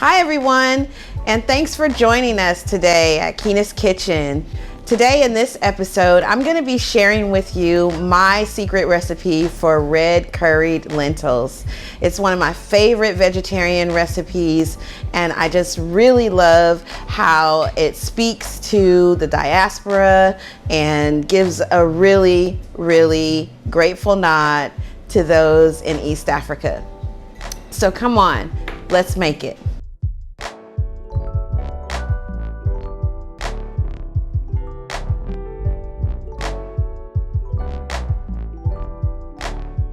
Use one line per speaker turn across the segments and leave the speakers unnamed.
Hi everyone, and thanks for joining us today at Ikeena's Kitchen. Today in this episode, I'm going to be sharing with you my secret recipe for red curried lentils. It's one of my favorite vegetarian recipes, and I just really love how it speaks to the diaspora and gives a really, really grateful nod to those in East Africa. So come on, let's make it.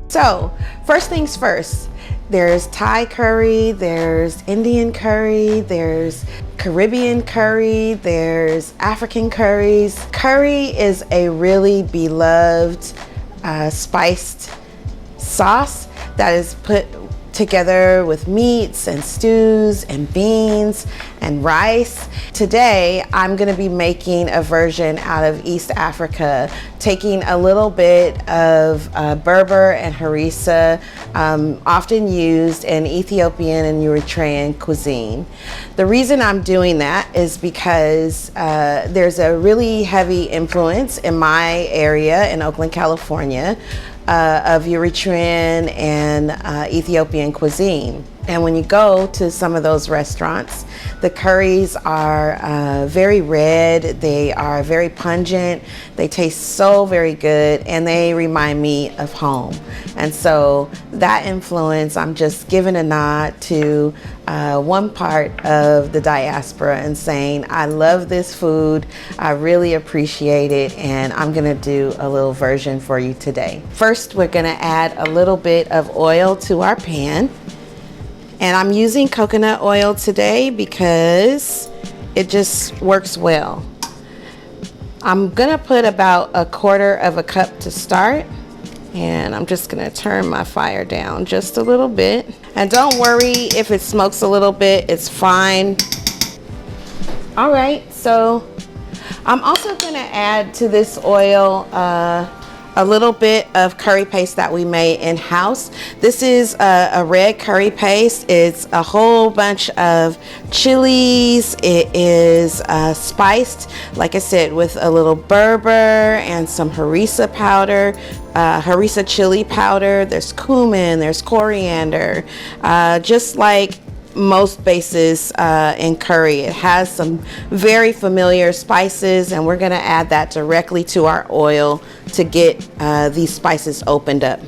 So first things first, there's Thai curry, there's Indian curry, there's Caribbean curry, there's African curries. Curry is a really beloved spiced sauce that is put together with meats and stews and beans and rice. Today, I'm gonna be making a version out of East Africa, taking a little bit of Berber and harissa, often used in Ethiopian and Eritrean cuisine. The reason I'm doing that is because there's a really heavy influence in my area in Oakland, California, of Eritrean and Ethiopian cuisine. And when you go to some of those restaurants, the curries are very red, they are very pungent, they taste so very good, and they remind me of home. And so that influence, I'm just giving a nod to one part of the diaspora and saying, I love this food, I really appreciate it, and I'm gonna do a little version for you today. First, we're gonna add a little bit of oil to our pan. And I'm using coconut oil today because it just works well. I'm gonna put about 1/4 cup to start. And I'm just gonna turn my fire down just a little bit. And don't worry if it smokes a little bit, it's fine. All right, so I'm also gonna add to this oil a little bit of curry paste that we made in-house. This is a red curry paste. It's a whole bunch of chilies. It is spiced, like I said, with a little Berber and some harissa powder, harissa chili powder. There's cumin, there's coriander, just like most bases in curry. It has some very familiar spices, and we're going to add that directly to our oil to get these spices opened up.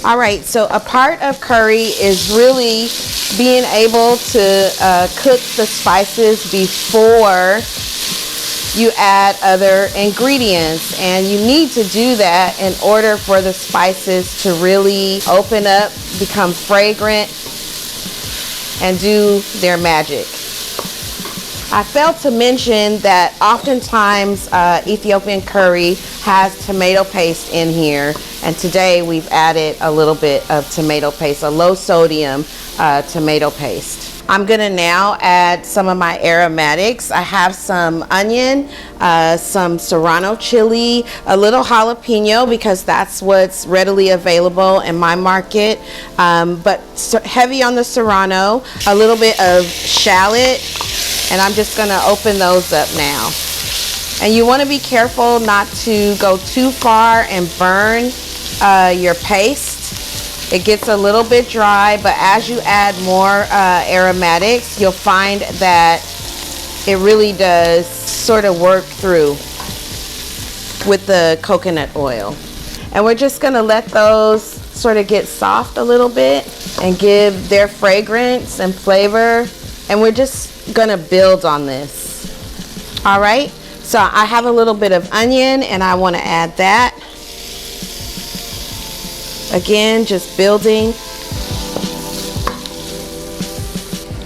All right, so a part of curry is really being able to cook the spices before you add other ingredients, and you need to do that in order for the spices to really open up, become fragrant, and do their magic. I failed to mention that oftentimes Ethiopian curry has tomato paste in here, and today we've added a little bit of tomato paste, a low sodium tomato paste. I'm gonna now add some of my aromatics. I have some onion, some serrano chili, a little jalapeno because that's what's readily available in my market, but heavy on the serrano, a little bit of shallot, and I'm just gonna open those up now. And you wanna be careful not to go too far and burn your paste. It gets a little bit dry, but as you add more aromatics, you'll find that it really does sort of work through with the coconut oil. And we're just gonna let those sort of get soft a little bit and give their fragrance and flavor. And we're just gonna build on this. All right, so I have a little bit of onion and I wanna add that. Again, just building.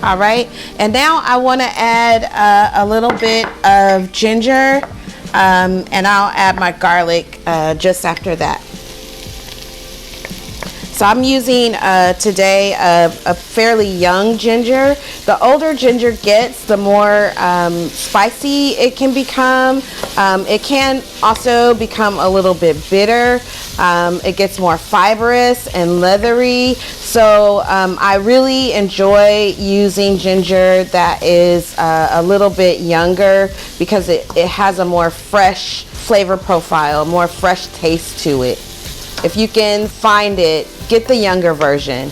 All right, and now I want to add a little bit of ginger, and I'll add my garlic just after that. So I'm using today a fairly young ginger. The older ginger gets, the more spicy it can become. It can also become a little bit bitter. It gets more fibrous and leathery. So I really enjoy using ginger that is a little bit younger because it has a more fresh flavor profile, more fresh taste to it. If you can find it, get the younger version.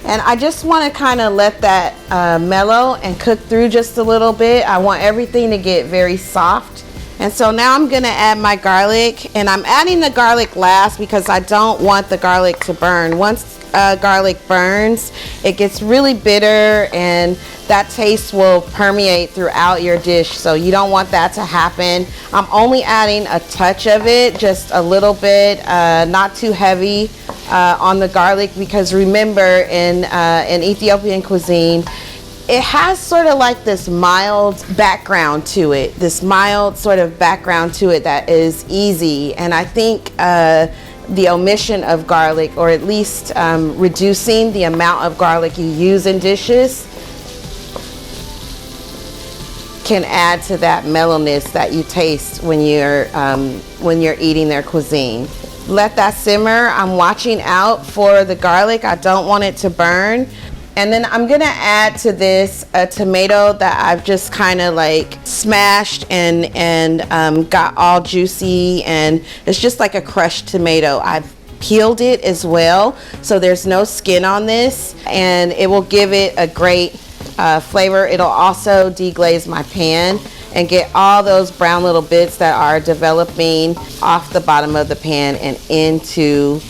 And I just want to kind of let that mellow and cook through just a little bit. I want everything to get very soft. And so now I'm going to add my garlic, and I'm adding the garlic last because I don't want the garlic to burn. Once garlic burns, it gets really bitter and that taste will permeate throughout your dish, so you don't want that to happen. I'm only adding a touch of it, just a little bit, not too heavy on the garlic, because remember in Ethiopian cuisine, it has sort of like this mild background to it, that is easy. And I think the omission of garlic, or at least reducing the amount of garlic you use in dishes, can add to that mellowness that you taste when you're eating their cuisine. Let that simmer. I'm watching out for the garlic. I don't want it to burn. And then I'm gonna add to this a tomato that I've just kind of like smashed and got all juicy, and it's just like a crushed tomato. I've peeled it as well, so there's no skin on this, and it will give it a great flavor. It'll also deglaze my pan and get all those brown little bits that are developing off the bottom of the pan and into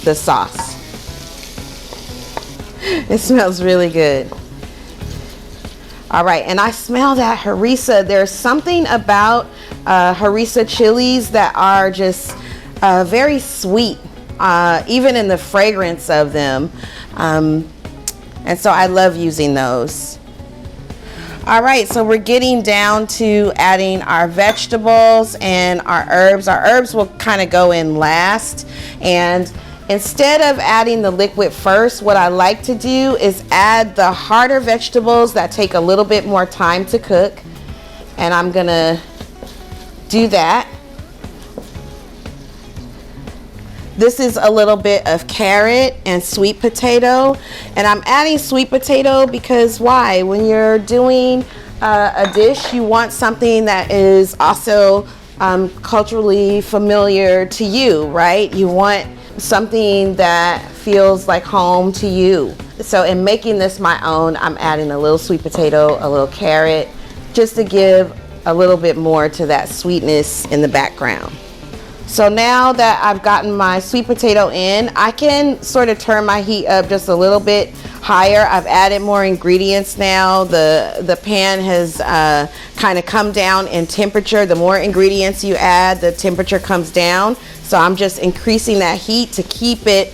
the sauce. It smells really good. All right, and I smell that harissa. There's something about harissa chilies that are just very sweet, even in the fragrance of them. And so I love using those. All right, so we're getting down to adding our vegetables and our herbs. Our herbs will kind of go in last. And instead of adding the liquid first, what I like to do is add the harder vegetables that take a little bit more time to cook. And I'm gonna do that. This is a little bit of carrot and sweet potato. And I'm adding sweet potato because why? When you're doing a dish, you want something that is also culturally familiar to you, right? You want something that feels like home to you. So in making this my own, I'm adding a little sweet potato, a little carrot, just to give a little bit more to that sweetness in the background. So now that I've gotten my sweet potato in, I can sort of turn my heat up just a little bit higher. I've added more ingredients now. The pan has kind of come down in temperature. The more ingredients you add, the temperature comes down. So I'm just increasing that heat to keep it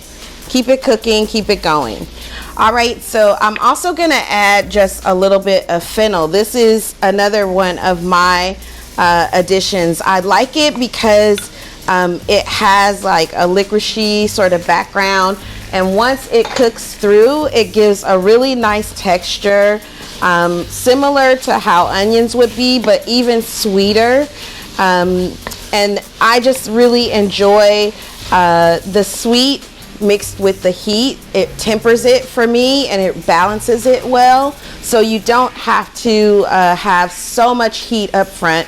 cooking, keep it going. All right, so I'm also gonna add just a little bit of fennel. This is another one of my additions. I like it because it has like a licoricey sort of background, and once it cooks through, it gives a really nice texture, similar to how onions would be, but even sweeter. And I just really enjoy the sweet mixed with the heat. It tempers it for me and it balances it well, so you don't have to have so much heat up front.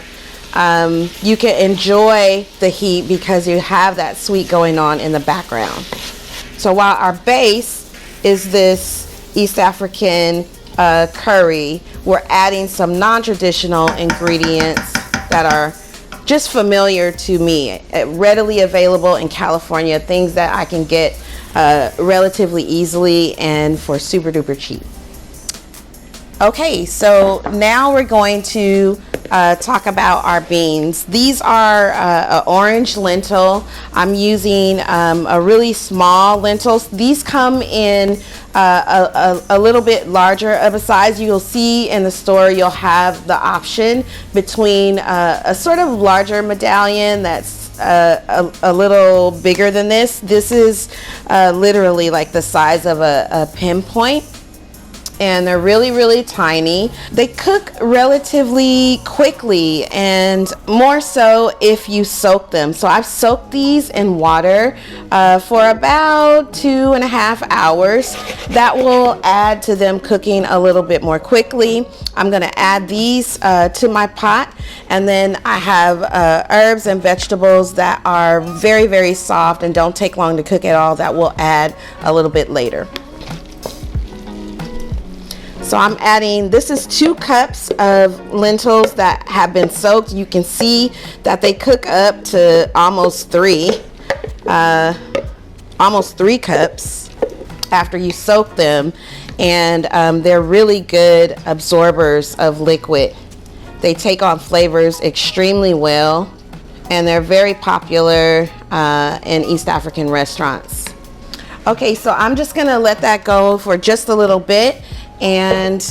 You can enjoy the heat because you have that sweet going on in the background. So while our base is this East African curry, we're adding some non-traditional ingredients that are just familiar to me, readily available in California, things that I can get relatively easily and for super duper cheap. Okay, so now we're going to talk about our beans. These are an orange lentil. I'm using a really small lentils. These come in a little bit larger of a size. You'll see in the store you'll have the option between a sort of larger medallion that's a little bigger than this. This is literally like the size of a pinpoint, and they're really, really tiny. They cook relatively quickly, and more so if you soak them. So I've soaked these in water for about 2.5 hours. That will add to them cooking a little bit more quickly. I'm gonna add these to my pot, and then I have herbs and vegetables that are very, very soft and don't take long to cook at all that we'll add a little bit later. So I'm adding, this is 2 cups of lentils that have been soaked. You can see that they cook up to almost 3 cups after you soak them. And they're really good absorbers of liquid. They take on flavors extremely well, and they're very popular in East African restaurants. Okay, so I'm just gonna let that go for just a little bit and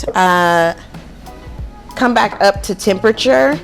come back up to temperature,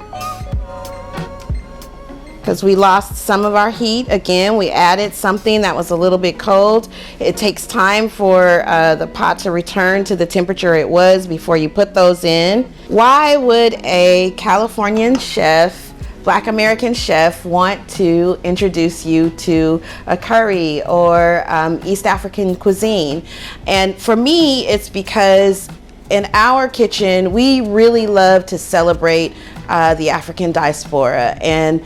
because we lost some of our heat. Again, we added something that was a little bit cold. It takes time for the pot to return to the temperature it was before you put those in. Why would a Californian chef, Black American chef, want to introduce you to a curry or East African cuisine? And for me, it's because in our kitchen, we really love to celebrate the African diaspora. And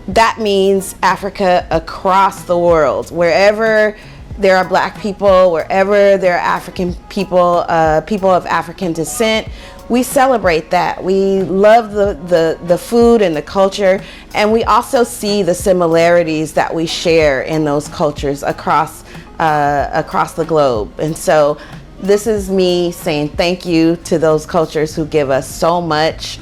that means Africa across the world. Wherever there are Black people, wherever there are African people, people of African descent, we celebrate that. We love the food and the culture, and we also see the similarities that we share in those cultures across the globe. And so this is me saying thank you to those cultures who give us so much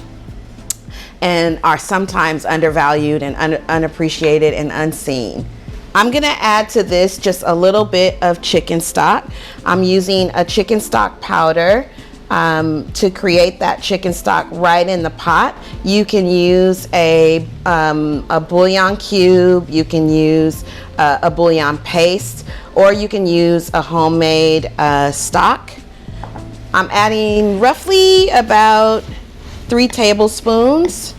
and are sometimes undervalued and unappreciated and unseen. I'm gonna add to this just a little bit of chicken stock. I'm using a chicken stock powder to create that chicken stock right in the pot. You can use a bouillon cube, you can use a bouillon paste, or you can use a homemade stock. I'm adding roughly about 3 tablespoons,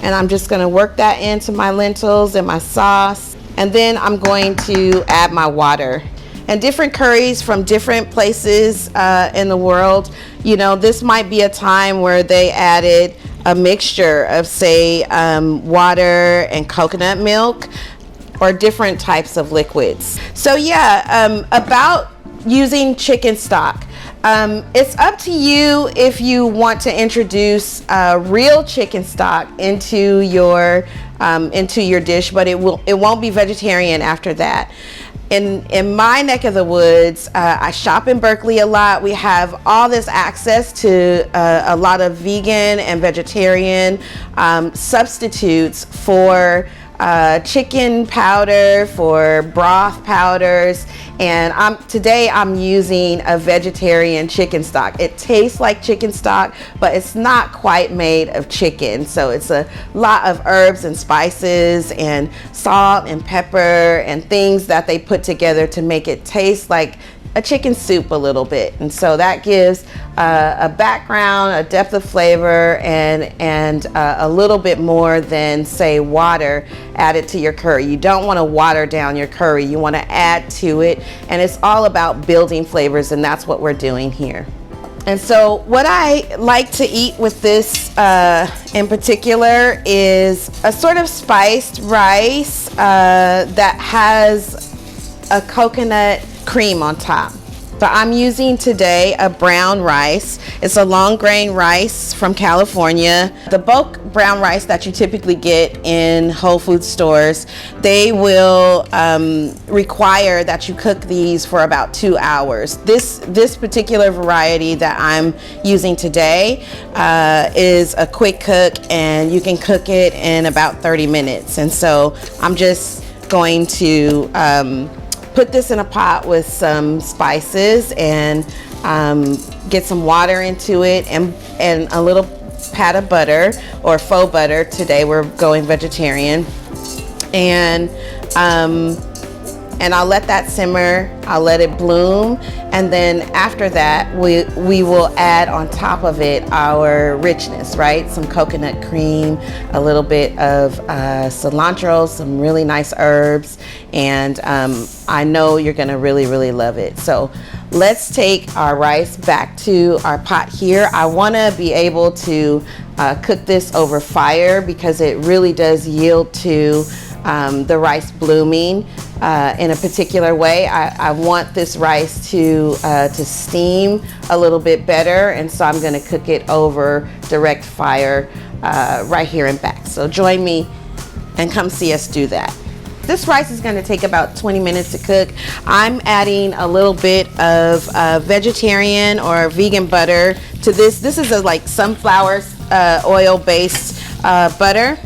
and I'm just gonna work that into my lentils and my sauce. And then I'm going to add my water. And different curries from different places in the world, you know, this might be a time where they added a mixture of, say, water and coconut milk, or different types of liquids. So yeah, about using chicken stock. It's up to you if you want to introduce real chicken stock into your dish, but it won't be vegetarian after that. In my neck of the woods, I shop in Berkeley a lot. We have all this access to a lot of vegan and vegetarian substitutes for chicken powder, for broth powders, and today I'm using a vegetarian chicken stock. It tastes like chicken stock, but it's not quite made of chicken. So it's a lot of herbs and spices and salt and pepper and things that they put together to make it taste like a chicken soup a little bit. And so that gives a background, a depth of flavor, and a little bit more than, say, water added to your curry. You don't want to water down your curry. You want to add to it, and it's all about building flavors, and that's what we're doing here. And so what I like to eat with this in particular is a sort of spiced rice that has a coconut cream on top. So I'm using today a brown rice. It's a long grain rice from California. The bulk brown rice that you typically get in Whole Foods stores, they will require that you cook these for about 2 hours. This particular variety that I'm using today is a quick cook, and you can cook it in about 30 minutes. And so I'm just going to put this in a pot with some spices and get some water into it, and a little pat of butter, or faux butter. Today we're going vegetarian. And I'll let that simmer, I'll let it bloom, and then after that we will add on top of it our richness, right? Some coconut cream, a little bit of cilantro, some really nice herbs, and I know you're gonna really love it. So let's take our rice back to our pot here. I wanna be able to cook this over fire because it really does yield to the rice blooming in a particular way. I want this rice to steam a little bit better, and so I'm going to cook it over direct fire right here and back. So join me and come see us do that. This rice is going to take about 20 minutes to cook. I'm adding a little bit of vegetarian or vegan butter to this. This is a like sunflower oil based butter.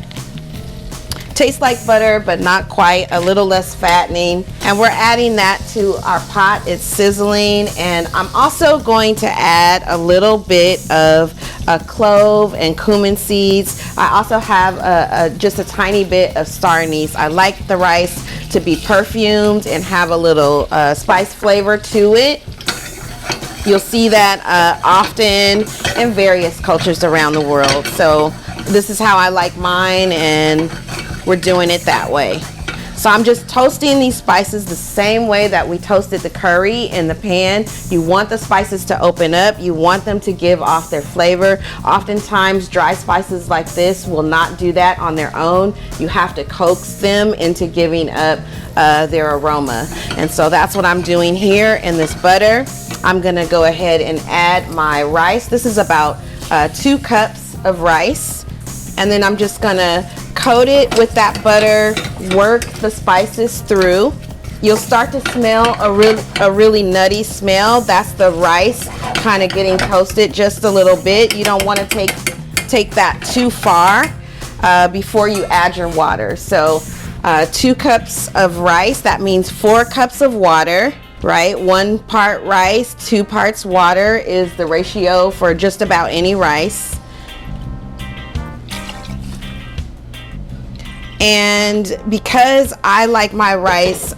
Tastes like butter, but not quite, a little less fattening. And we're adding that to our pot. It's sizzling. And I'm also going to add a little bit of clove and cumin seeds. I also have just a tiny bit of star anise. I like the rice to be perfumed and have a little spice flavor to it. You'll see that often in various cultures around the world. So this is how I like mine, and we're doing it that way. So I'm just toasting these spices the same way that we toasted the curry in the pan. You want the spices to open up. You want them to give off their flavor. Oftentimes dry spices like this will not do that on their own. You have to coax them into giving up their aroma. And so that's what I'm doing here in this butter. I'm gonna go ahead and add my rice. This is about 2 cups of rice. And then I'm just gonna coat it with that butter, work the spices through. You'll start to smell a really nutty smell. That's the rice kind of getting toasted just a little bit. You don't want to take that too far before you add your water. So 2 cups of rice, that means 4 cups of water, right? 1 part rice, 2 parts water is the ratio for just about any rice. And because I like my rice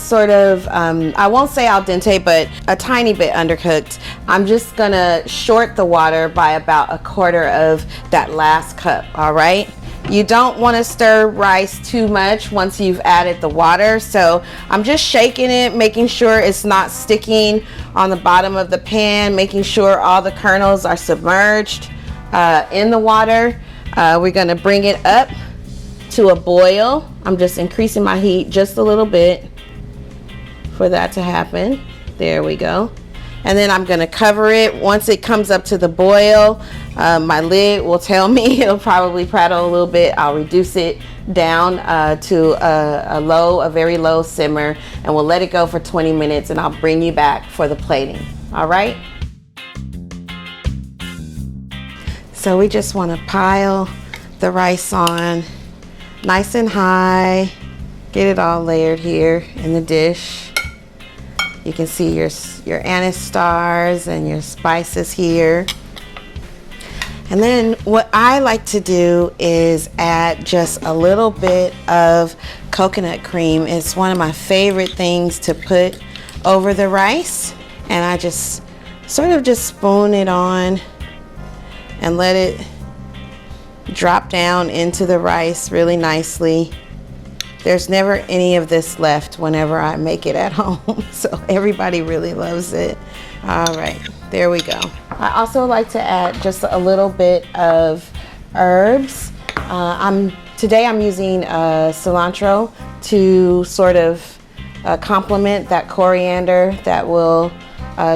sort of, I won't say al dente, but a tiny bit undercooked, I'm just gonna short the water by about 1/4 of that last cup, all right? You don't wanna stir rice too much once you've added the water, so I'm just shaking it, making sure it's not sticking on the bottom of the pan, making sure all the kernels are submerged in the water. We're gonna bring it up to a boil. I'm just increasing my heat just a little bit for that to happen. There we go. And then I'm gonna cover it. Once it comes up to the boil, my lid will tell me it'll probably prattle a little bit. I'll reduce it down to a very low simmer, and we'll let it go for 20 minutes, and I'll bring you back for the plating. All right? So we just wanna pile the rice on nice and high, get it all layered here in the dish. You can see your anise stars and your spices here. And then what I like to do is add just a little bit of coconut cream. It's one of my favorite things to put over the rice, and I just sort of just spoon it on and let it drop down into the rice really nicely. There's never any of this left whenever I make it at home, so everybody really loves it. All right, there we go. I also like to add just a little bit of herbs. Today I'm using cilantro to sort of complement that coriander that will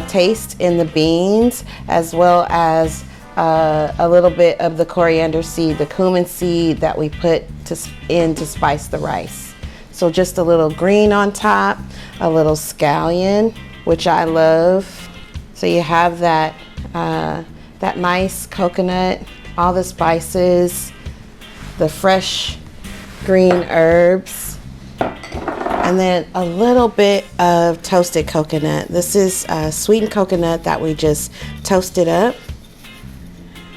taste in the beans, as well as a little bit of the coriander seed, the cumin seed that we put in to spice the rice. So just a little green on top, a little scallion, which I love. So you have that nice coconut, all the spices, the fresh green herbs, and then a little bit of toasted coconut. This is sweetened coconut that we just toasted up,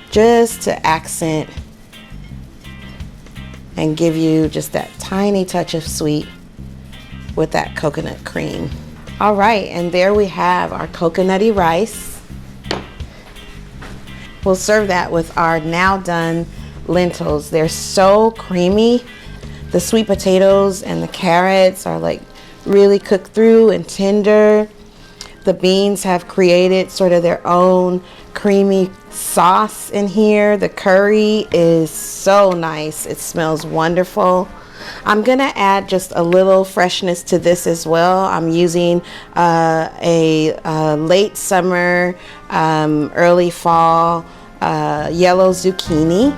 just to accent and give you just that tiny touch of sweet with that coconut cream. All right, and there we have our coconutty rice. We'll serve that with our now done lentils. They're so creamy. The sweet potatoes and the carrots are like really cooked through and tender. The beans have created sort of their own creamy sauce in here. The curry is so nice. It smells wonderful. I'm gonna add just a little freshness to this as well. I'm using a late summer, early fall yellow zucchini.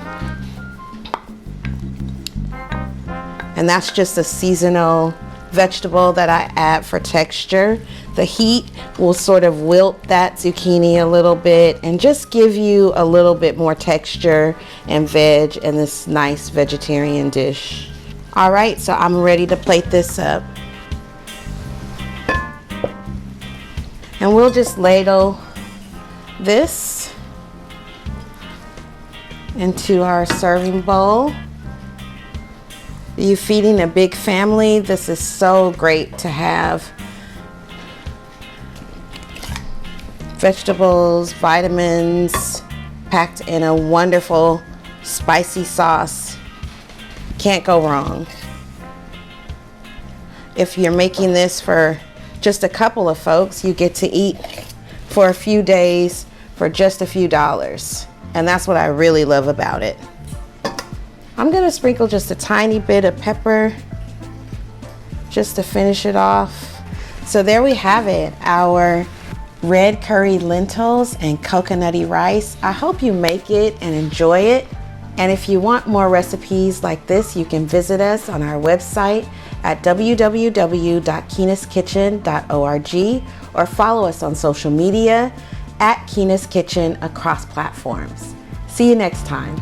And that's just a seasonal vegetable that I add for texture. The heat will sort of wilt that zucchini a little bit and just give you a little bit more texture and veg in this nice vegetarian dish. All right, so I'm ready to plate this up. And we'll just ladle this into our serving bowl. You feeding a big family, this is so great to have. Vegetables, vitamins, packed in a wonderful spicy sauce. Can't go wrong. If you're making this for just a couple of folks, you get to eat for a few days for just a few dollars. And that's what I really love about it. I'm gonna sprinkle just a tiny bit of pepper just to finish it off. So there we have it, our red curry lentils and coconutty rice. I hope you make it and enjoy it. And if you want more recipes like this, you can visit us on our website at www.ikeenaskitchen.org or follow us on social media at Ikeena's Kitchen across platforms. See you next time.